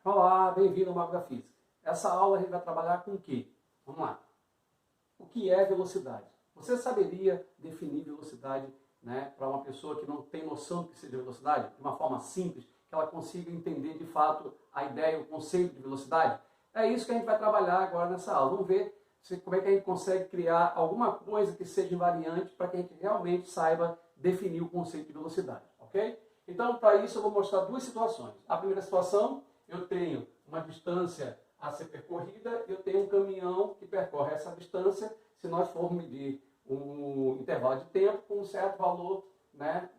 Olá, bem-vindo ao Mago da Física. Essa aula a gente vai trabalhar com o quê? Vamos lá. O que é velocidade? Você saberia definir velocidade, para uma pessoa que não tem noção do que seja velocidade? De uma forma simples, que ela consiga entender de fato a ideia, o conceito de velocidade? É isso que a gente vai trabalhar agora nessa aula. Vamos ver como é que a gente consegue criar alguma coisa que seja invariante para que a gente realmente saiba definir o conceito de velocidade, ok? Então, para isso eu vou mostrar duas situações. A primeira situação, eu tenho uma distância a ser percorrida, eu tenho um caminhão que percorre essa distância, se nós formos medir um intervalo de tempo com um certo valor,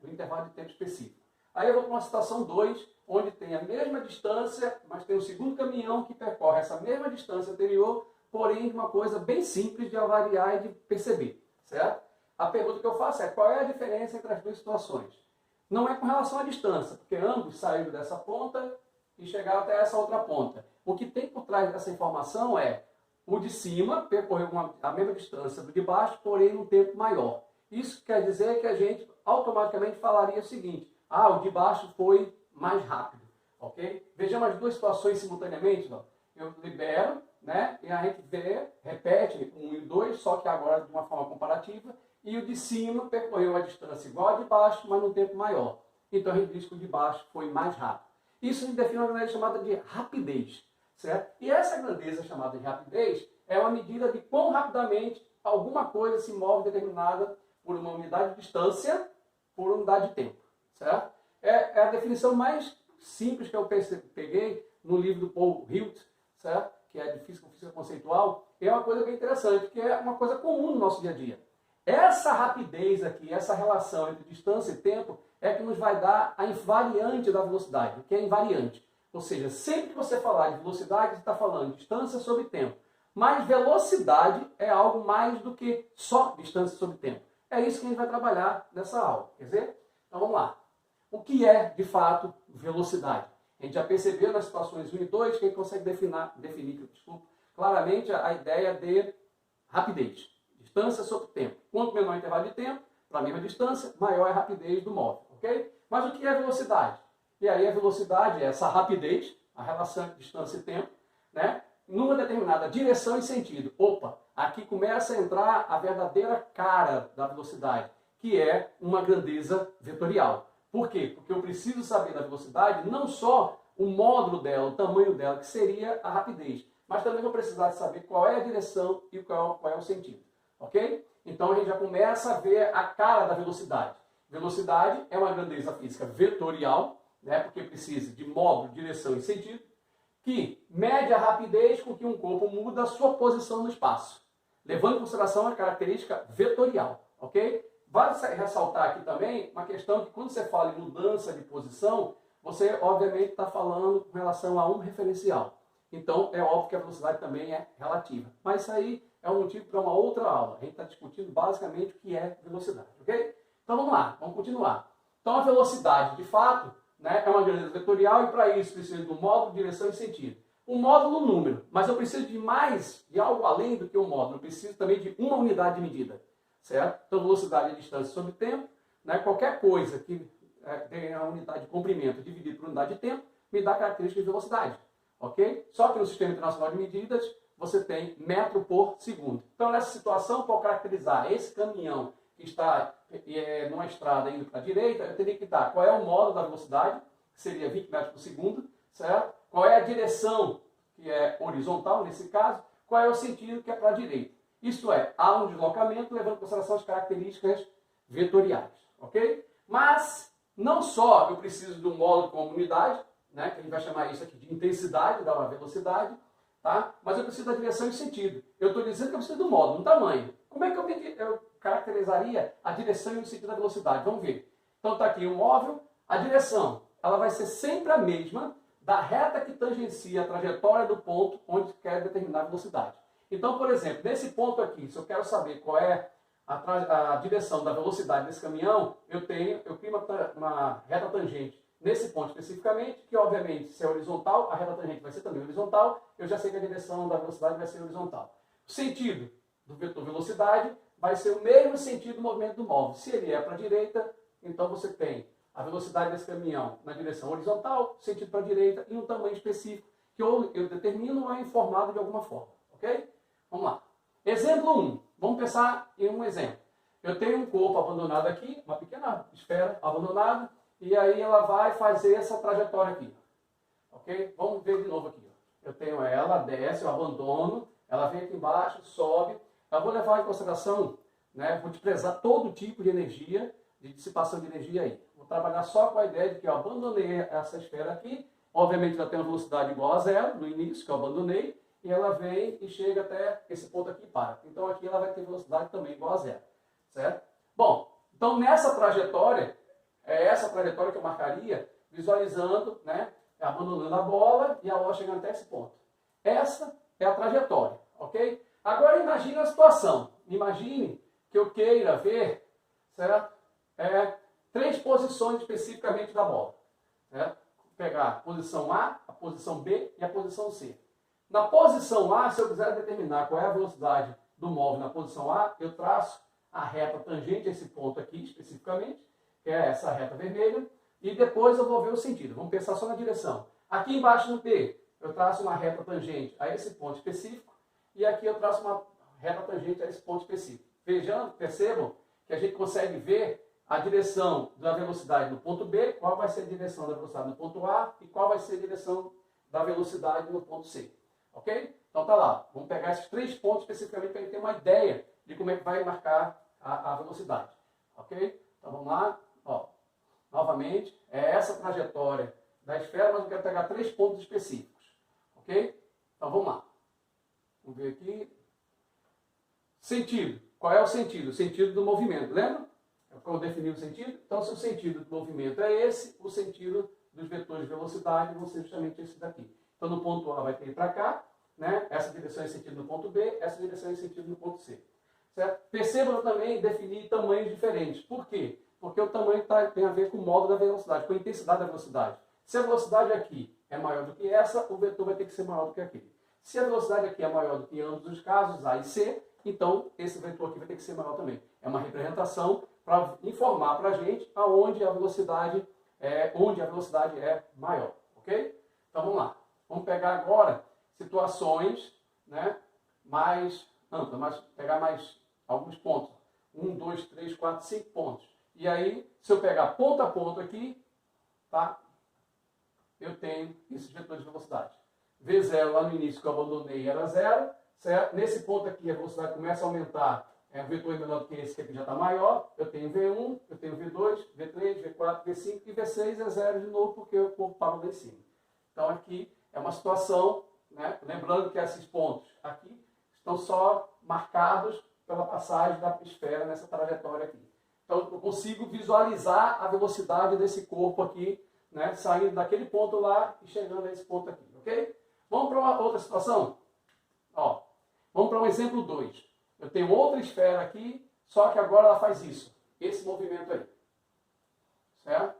do intervalo de tempo específico. Aí eu vou para uma situação 2, onde tem a mesma distância, mas tem um segundo caminhão que percorre essa mesma distância anterior, porém de uma coisa bem simples de avaliar e de perceber, certo? A pergunta que eu faço é, qual é a diferença entre as duas situações? Não é com relação à distância, porque ambos saíram dessa ponta e chegaram até essa outra ponta. O que tem por trás dessa informação é o de cima percorreu a mesma distância do de baixo, porém num tempo maior. Isso quer dizer que a gente automaticamente falaria o seguinte, o de baixo foi mais rápido, ok? Vejamos as duas situações simultaneamente. Ó. Eu libero, e a gente repete 1 e 2, só que agora de uma forma comparativa, e o de cima percorreu a distância igual a de baixo, mas num tempo maior. Então a gente diz que o de baixo foi mais rápido. Isso a gente define uma grandeza chamada de rapidez, certo? E essa grandeza chamada de rapidez é uma medida de quão rapidamente alguma coisa se move determinada por uma unidade de distância por unidade de tempo, certo? É a definição mais simples que eu peguei no livro do Paul Hilt, certo? Que é de física conceitual, e é uma coisa bem interessante, que é uma coisa comum no nosso dia a dia. Essa rapidez aqui, essa relação entre distância e tempo, é que nos vai dar a invariante da velocidade, que é invariante. Ou seja, sempre que você falar de velocidade, você está falando de distância sobre tempo. Mas velocidade é algo mais do que só distância sobre tempo. É isso que a gente vai trabalhar nessa aula. Quer dizer? Então vamos lá. O que é, de fato, velocidade? A gente já percebeu nas situações 1 e 2 que a gente consegue definir claramente a ideia de rapidez. Distância sobre tempo. Quanto menor o intervalo de tempo, para a mesma distância, maior é a rapidez do móvel. Ok? Mas o que é velocidade? E aí a velocidade é essa rapidez, a relação entre distância e tempo, numa determinada direção e sentido. Opa, aqui começa a entrar a verdadeira cara da velocidade, que é uma grandeza vetorial. Por quê? Porque eu preciso saber da velocidade não só o módulo dela, o tamanho dela, que seria a rapidez, mas também vou precisar saber qual é a direção e qual é o sentido. Ok? Então a gente já começa a ver a cara da velocidade. Velocidade é uma grandeza física vetorial, porque precisa de módulo, direção e sentido, que mede a rapidez com que um corpo muda a sua posição no espaço, levando em consideração a característica vetorial. Ok? Vale ressaltar aqui também uma questão que quando você fala em mudança de posição, você obviamente está falando com relação a um referencial. Então é óbvio que a velocidade também é relativa. Mas isso aí é um motivo para uma outra aula. A gente está discutindo basicamente o que é velocidade, ok? Então vamos lá, vamos continuar. Então a velocidade, de fato, é uma grandeza vetorial e para isso precisa do módulo, direção e sentido. O módulo, número, mas eu preciso de mais, de algo além do que um módulo. Eu preciso também de uma unidade de medida, certo? Então velocidade é distância sobre tempo. Qualquer coisa que tenha a unidade de comprimento dividido por unidade de tempo me dá característica de velocidade, ok? Só que no Sistema Internacional de Medidas você tem metro por segundo. Então, nessa situação, para caracterizar esse caminhão que está numa estrada indo para a direita, eu teria que dar qual é o módulo da velocidade, que seria 20 metros por segundo, certo? Qual é a direção, que é horizontal nesse caso, qual é o sentido, que é para a direita. Isto é, há um deslocamento levando em consideração as características vetoriais, ok? Mas, não só eu preciso de um módulo como unidade, que a gente vai chamar isso aqui de intensidade da velocidade, tá? Mas eu preciso da direção e sentido. Eu estou dizendo que eu preciso do módulo, do tamanho. Como é que eu caracterizaria a direção e o sentido da velocidade? Vamos ver. Então está aqui o móvel, a direção, ela vai ser sempre a mesma da reta que tangencia a trajetória do ponto onde quer determinar a velocidade. Então, por exemplo, nesse ponto aqui, se eu quero saber qual é a direção da velocidade desse caminhão, eu crio uma reta tangente nesse ponto especificamente, que obviamente, se é horizontal, a reta tangente vai ser também horizontal, eu já sei que a direção da velocidade vai ser horizontal. O sentido do vetor velocidade vai ser o mesmo sentido do movimento do móvel. Se ele é para a direita, então você tem a velocidade desse caminhão na direção horizontal, sentido para a direita, e um tamanho específico, que eu determino é informado de alguma forma, ok? Vamos lá. Exemplo 1. Vamos pensar em um exemplo. Eu tenho um corpo abandonado aqui, uma pequena esfera abandonada, e aí ela vai fazer essa trajetória aqui. Ok? Vamos ver de novo aqui. Eu tenho ela, desce, eu abandono, ela vem aqui embaixo, sobe. Eu vou levar em consideração, né, vou desprezar todo tipo de energia, de dissipação de energia aí. Vou trabalhar só com a ideia de que eu abandonei essa esfera aqui. Obviamente ela tem uma velocidade igual a zero no início, que eu abandonei, e ela vem e chega até esse ponto aqui e para. Então aqui ela vai ter velocidade também igual a zero. Certo? Bom, então nessa trajetória, é essa trajetória que eu marcaria, visualizando, né, abandonando a bola e a bola chegando até esse ponto. Essa é a trajetória, ok? Agora imagine a situação. Imagine que eu queira ver, certo? 3 posições especificamente da bola. Certo? Vou pegar a posição A, a posição B e a posição C. Na posição A, se eu quiser determinar qual é a velocidade do móvel na posição A, eu traço a reta tangente a esse ponto aqui, especificamente, que é essa reta vermelha, e depois eu vou ver o sentido. Vamos pensar só na direção. Aqui embaixo no B, eu traço uma reta tangente a esse ponto específico, e aqui eu traço uma reta tangente a esse ponto específico. Percebam que a gente consegue ver a direção da velocidade no ponto B, qual vai ser a direção da velocidade no ponto A, e qual vai ser a direção da velocidade no ponto C. Ok? Então tá lá. Vamos pegar esses 3 pontos especificamente para a gente ter uma ideia de como é que vai marcar a velocidade. Ok? Então vamos lá. Ó, novamente, é essa trajetória da esfera, mas eu quero pegar 3 pontos específicos. Ok? Então vamos lá. Vamos ver aqui. Sentido. Qual é o sentido? O sentido do movimento. Lembra? Como eu defini o sentido? Então, se o sentido do movimento é esse, o sentido dos vetores de velocidade vão ser justamente esse daqui. Então, no ponto A vai ter para cá, né? Essa direção é sentido no ponto B, essa direção é sentido no ponto C. Certo? Percebam também definir tamanhos diferentes. Por quê? Porque o tamanho tem a ver com o modo da velocidade, com a intensidade da velocidade. Se a velocidade aqui é maior do que essa, o vetor vai ter que ser maior do que aquele. Se a velocidade aqui é maior do que em ambos os casos, A e C, então esse vetor aqui vai ter que ser maior também. É uma representação para informar para a gente onde a velocidade é maior. Ok? Então vamos lá. Vamos pegar agora situações, né, mais amplas, mas pegar mais alguns pontos. 1, 2, 3, 4, 5 pontos. E aí, se eu pegar ponto a ponto aqui, tá, eu tenho esses vetores de velocidade. V0 lá no início que eu abandonei era 0. Certo? Nesse ponto aqui a velocidade começa a aumentar. O vetor é menor do que esse que aqui já está maior. Eu tenho V1, eu tenho V2, V3, V4, V5 e V6 é 0 de novo porque o corpo parou lá em cima. Então aqui é uma situação, né? Lembrando que esses pontos aqui estão só marcados pela passagem da esfera nessa trajetória aqui. Então eu consigo visualizar a velocidade desse corpo aqui, né? Saindo daquele ponto lá e chegando a esse ponto aqui, ok? Vamos para uma outra situação? Ó, vamos para um exemplo 2. Eu tenho outra esfera aqui, só que agora ela faz isso, esse movimento aí. Certo?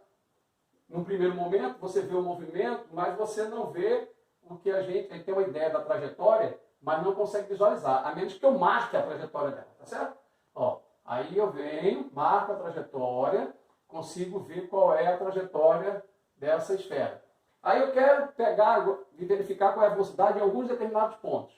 No primeiro momento, você vê o movimento, mas você não vê o que a gente tem uma ideia da trajetória, mas não consegue visualizar, a menos que eu marque a trajetória dela, tá certo? Ó, aí eu venho, marco a trajetória, consigo ver qual é a trajetória dessa esfera. Aí eu quero pegar e verificar qual é a velocidade em alguns determinados pontos.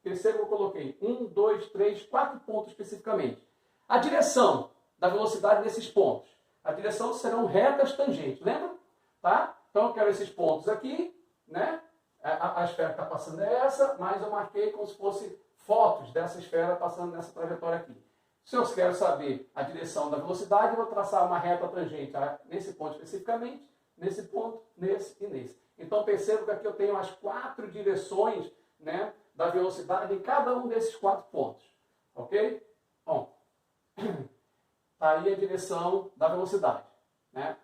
Perceba que eu coloquei 1, 2, 3, 4 pontos especificamente. A direção da velocidade desses pontos. A direção serão retas tangentes, lembra? Tá? Então eu quero esses pontos aqui, né? A esfera que está passando é essa, mas eu marquei como se fosse fotos dessa esfera passando nessa trajetória aqui. Se eu quero saber a direção da velocidade, eu vou traçar uma reta tangente nesse ponto especificamente, nesse ponto, nesse e nesse. Então perceba que aqui eu tenho as 4 direções, né, da velocidade em cada um desses 4 pontos. Ok? Bom, está aí a direção da velocidade. Né?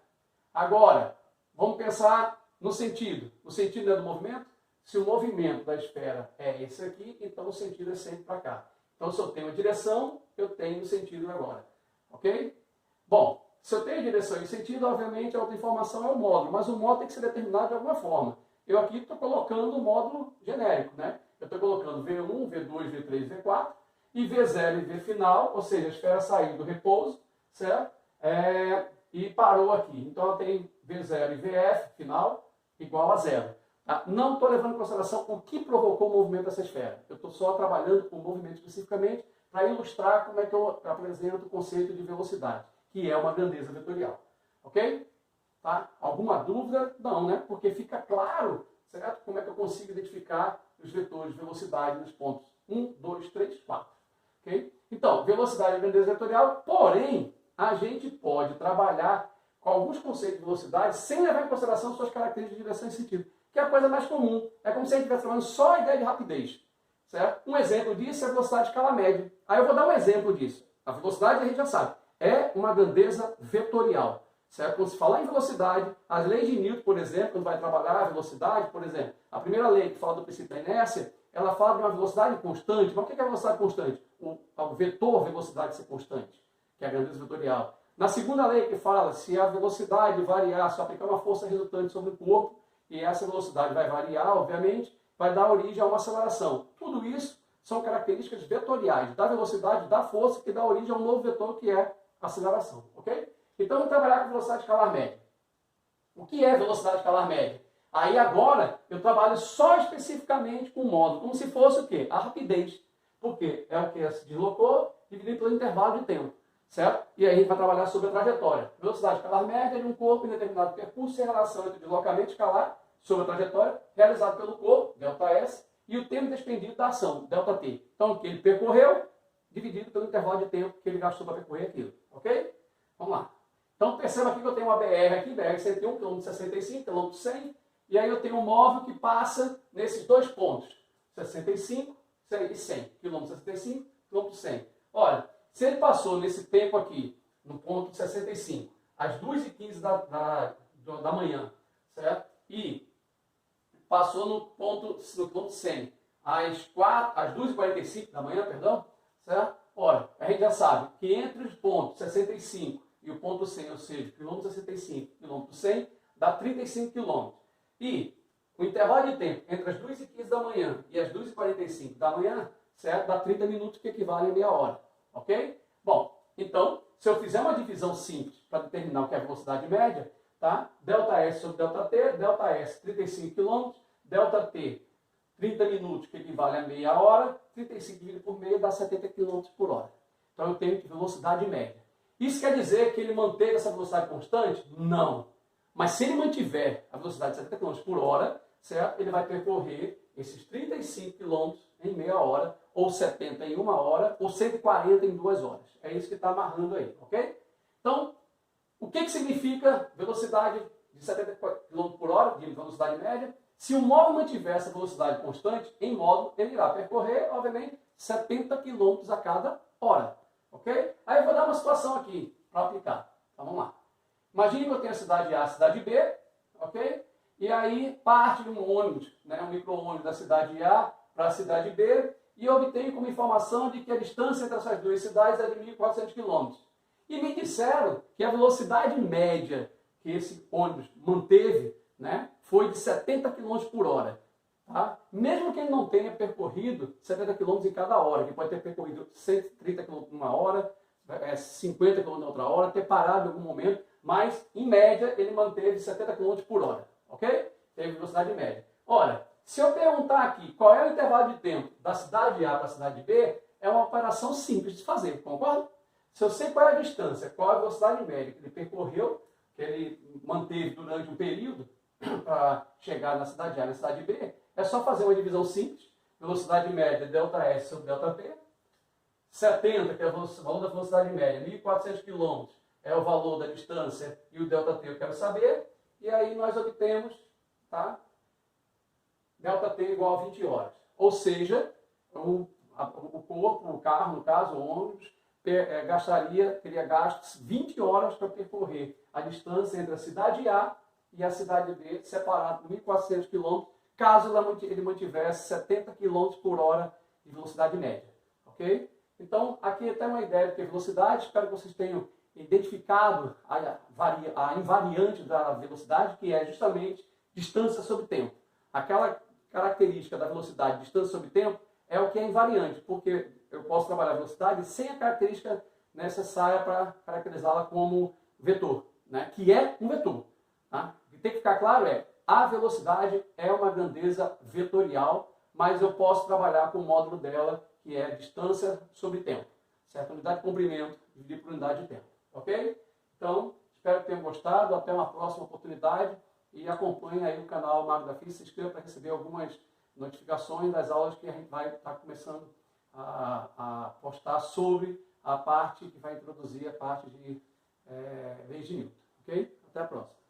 Agora, vamos pensar no sentido. O sentido é do movimento? Se o movimento da esfera é esse aqui, então o sentido é sempre para cá. Então, se eu tenho a direção, eu tenho o sentido agora. Ok? Bom, se eu tenho a direção e o sentido, obviamente a outra informação é o módulo, mas o módulo tem que ser determinado de alguma forma. Eu aqui estou colocando o módulo genérico, né? Eu estou colocando V1, V2, V3, V4 e V0 e V final, ou seja, a esfera saiu do repouso, certo? E parou aqui. Então ela tem V0 e VF final igual a 0. Tá? Não estou levando em consideração o que provocou o movimento dessa esfera. Eu estou só trabalhando com o movimento especificamente para ilustrar como é que eu apresento o conceito de velocidade, que é uma grandeza vetorial. Ok? Tá? Alguma dúvida? Não, né? Porque fica claro, certo? Como é que eu consigo identificar os vetores de velocidade nos pontos 1, 2, 3, 4. Okay? Então, velocidade é grandeza vetorial, porém, a gente pode trabalhar com alguns conceitos de velocidade sem levar em consideração suas características de direção e sentido, que é a coisa mais comum. É como se a gente estivesse trabalhando só a ideia de rapidez. Certo? Um exemplo disso é a velocidade de escala média. Aí eu vou dar um exemplo disso. A velocidade, a gente já sabe, é uma grandeza vetorial. Certo? Quando se falar em velocidade, as leis de Newton, por exemplo, quando vai trabalhar a velocidade, por exemplo, a primeira lei que fala do princípio da inércia, ela fala de uma velocidade constante. Mas o que é a velocidade constante? O vetor velocidade ser constante, que é a grandeza vetorial. Na segunda lei que fala se a velocidade variar, se aplicar uma força resultante sobre o corpo, e essa velocidade vai variar, obviamente, vai dar origem a uma aceleração. Tudo isso são características vetoriais da velocidade, da força, que dá origem a um novo vetor, que é a aceleração. Ok? Então, vamos trabalhar com velocidade escalar média. O que é velocidade escalar média? Aí agora, eu trabalho só especificamente com o módulo, como se fosse o quê? A rapidez. Porque é o que se deslocou dividido pelo intervalo de tempo. Certo? E aí a gente vai trabalhar sobre a trajetória. Velocidade escalar média de um corpo em determinado percurso em relação entre o deslocamento escalar sobre a trajetória realizado pelo corpo, ΔS, e o tempo despendido da ação, ΔT. Então, o que ele percorreu, dividido pelo intervalo de tempo que ele gastou para percorrer aquilo. Ok? Vamos lá. Então, perceba aqui que eu tenho uma BR aqui, BR-101, km 65, km 100, e aí eu tenho um móvel que passa nesses dois pontos, 65 e 100, km 65, km 100. Olha, se ele passou nesse tempo aqui, no ponto 65, às 2h15 da manhã, certo? E passou no ponto 100, às 2h45 da manhã, perdão, certo? Olha, a gente já sabe que entre os pontos 65 e o ponto 100, ou seja, km 65 e km 100, dá 35 km. E o intervalo de tempo entre as 2h15 da manhã e as 2h45 da manhã, certo? Dá 30 minutos, que equivale a meia hora. Ok? Bom, então, se eu fizer uma divisão simples para determinar o que é a velocidade média, tá? ΔS sobre ΔT, ΔS 35 km, ΔT 30 minutos, que equivale a meia hora, 35 dividido por meia dá 70 km por hora. Então eu tenho velocidade média. Isso quer dizer que ele manteve essa velocidade constante? Não. Mas se ele mantiver a velocidade de 70 km por hora, certo? Ele vai percorrer esses 35 km em meia hora, ou 70 em uma hora, ou 140 em 2 horas. É isso que está amarrando aí, ok? Então, o que significa velocidade de 70 km por hora, de velocidade média? Se o módulo mantiver essa velocidade constante, em módulo, ele irá percorrer, obviamente, 70 km a cada hora. Ok? Aí eu vou dar uma situação aqui para aplicar. Então vamos lá. Imagine que eu tenho a cidade A e a cidade B, ok? E aí parte de um ônibus, né, um micro-ônibus da cidade A para a cidade B, e eu obtenho como informação de que a distância entre essas duas cidades é de 1.400 km. E me disseram que a velocidade média que esse ônibus manteve, né, foi de 70 km por hora. Tá? Mesmo que ele não tenha percorrido 70 km em cada hora, que pode ter percorrido 130 km em uma hora, 50 km na outra hora, ter parado em algum momento, mas em média ele manteve 70 km por hora. Ok? Teve velocidade média. Ora, se eu perguntar aqui qual é o intervalo de tempo da cidade A para a cidade B, é uma operação simples de fazer, concorda? Se eu sei qual é a distância, qual é a velocidade média que ele percorreu, que ele manteve durante um período para chegar na cidade A e na cidade B, é só fazer uma divisão simples, velocidade média ΔS sobre ΔT, 70, que é o valor da velocidade média, 1.400 km é o valor da distância e o ΔT eu quero saber, e aí nós obtemos, tá? ΔT igual a 20 horas. Ou seja, o corpo, o carro, no caso, o ônibus, teria gasto 20 horas para percorrer a distância entre a cidade A e a cidade B, separado por 1.400 km, caso ele mantivesse 70 km por hora de velocidade média. Ok? Então, aqui até uma ideia do que é velocidade. Espero que vocês tenham identificado a invariante da velocidade, que é justamente distância sobre tempo. Aquela característica da velocidade, distância sobre tempo, é o que é invariante, porque eu posso trabalhar a velocidade sem a característica necessária para caracterizá-la como vetor, né? Que é um vetor. Tá? O que tem que ficar claro é, a velocidade é uma grandeza vetorial, mas eu posso trabalhar com o módulo dela, que é distância sobre tempo. Certo? Unidade de comprimento dividido por unidade de tempo. Ok? Então, espero que tenham gostado. Até uma próxima oportunidade. E acompanhe aí o canal Mago da Física. Se inscreva para receber algumas notificações das aulas que a gente vai estar começando a postar sobre a parte que vai introduzir a parte de leis de Newton. Ok? Até a próxima.